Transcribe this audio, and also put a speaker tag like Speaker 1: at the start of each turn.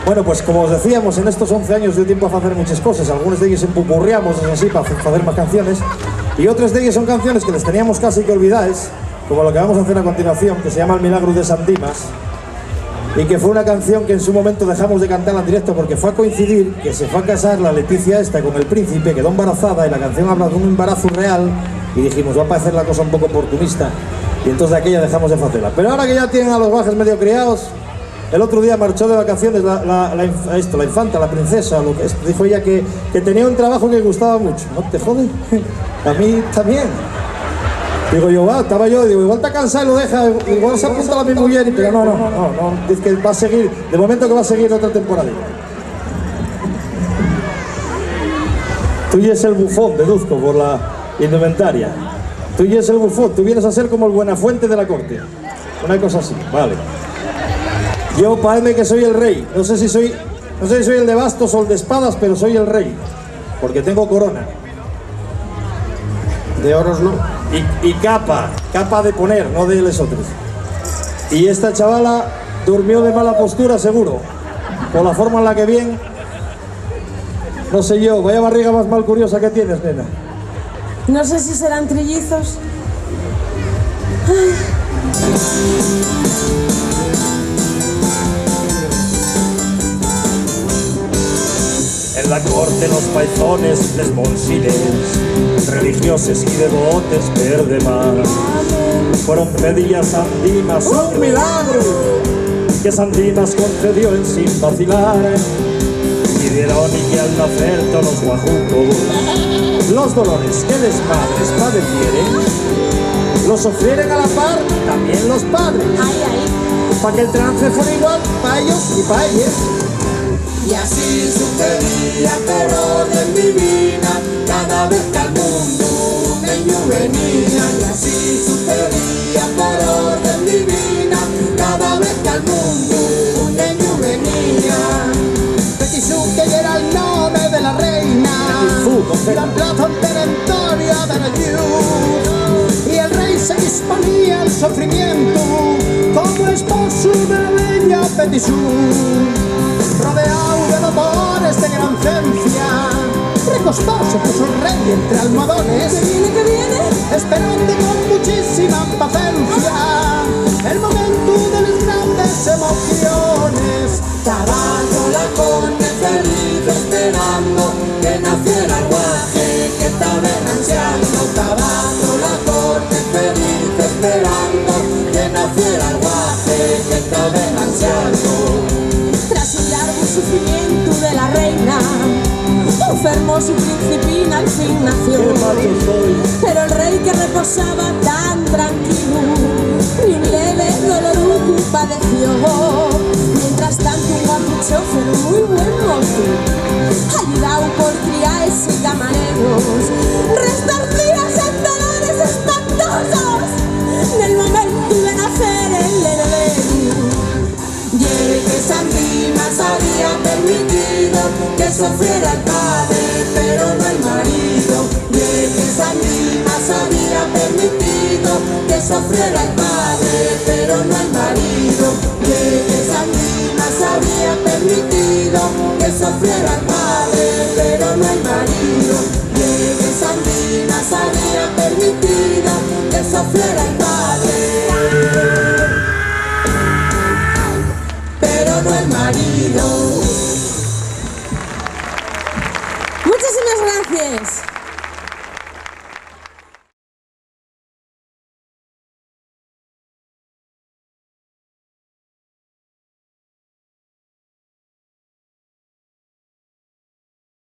Speaker 1: Bueno, pues como os decíamos, en estos 11 años dio tiempo a hacer muchas cosas. Algunos de ellos empupurriamos así para hacer más canciones, y otras de ellas son canciones que les teníamos casi que olvidáis, como lo que vamos a hacer a continuación, que se llama El Milagro de San Dimas, y que fue una canción que en su momento dejamos de cantarla en directo porque fue a coincidir que se fue a casar la Leticia esta con el príncipe, quedó embarazada y la canción habla de un embarazo real, y dijimos, va a parecer la cosa un poco oportunista, y entonces de aquella dejamos de hacerla. Pero ahora que ya tienen a los bajes medio criados, el otro día marchó de vacaciones la infanta, la princesa, dijo ella que tenía un trabajo que le gustaba mucho. ¿No te jode? A mí también. Digo yo, estaba yo, digo, igual está cansado y lo deja, igual se apunta a mi mujer, pero no, dice que va a seguir, de momento que va a seguir otra temporada. Tú y es el bufón, deduzco por la indumentaria. Tú y es el bufón, tú vienes a ser como el Buenafuente de la corte. Una cosa así, vale. Yo parece que soy el rey, no sé si soy el de bastos o el de espadas, pero soy el rey, porque tengo corona.
Speaker 2: De oros no.
Speaker 1: Y capa de poner, no de los otros. Y esta chavala durmió de mala postura seguro, por la forma en la que viene. No sé yo, vaya barriga más mal curiosa que tienes, nena.
Speaker 3: No sé si serán trillizos. Ay.
Speaker 1: En la corte los paizones, les monsiles, religiosos y devotes per demás, fueron pedir a San Dimas un milagro que San Dimas concedió en sin vacilar. Pidieron y que al nacer todos los guajucos los dolores que les madres padecieren los sufrieren a la par también los padres, para que el trance fuera igual para ellos y para ellas.
Speaker 4: Y así sucedía por orden divina cada vez que al mundo un niño venía. Y así sucedía por orden divina cada vez que al mundo un niño venía.
Speaker 2: Petisu, que era el nombre de la reina, la plaza perentoria de la luz, y el rey se disponía al sufrimiento como esposo de la bella Petisu. Rodeado de dolores de gran ciencia, recostóse por su rey entre almohadones,
Speaker 3: ¿Que viene?
Speaker 2: esperando con muchísima paciencia el momento de las grandes emociones.
Speaker 4: Caballo la corte feliz esperando que naciera el guaje que estaba ansiando. Caballo la corte feliz esperando que naciera el guaje que estaba ansiando.
Speaker 3: Tras un largo sufrimiento de la reina, enfermó su principina, al fin nació. Pero el rey que reposaba tan tranquilo, ni un leve dolor padeció. Mientras tanto un guapo chofer muy buen mozo, ayudado por criados y camareros, resarcía en dolores espantosos en el momento de nacer el heredero.
Speaker 4: Y que San Dimas había permitido que sufriera el padre, pero no el marido. Y que San Dimas había permitido que sufriera el padre, pero no el marido. Y que San Dimas había permitido que sufriera el padre, pero no el marido. Y que San Dimas había permitido que sufriera el padre, pero no el marido.
Speaker 3: Muchísimas gracias.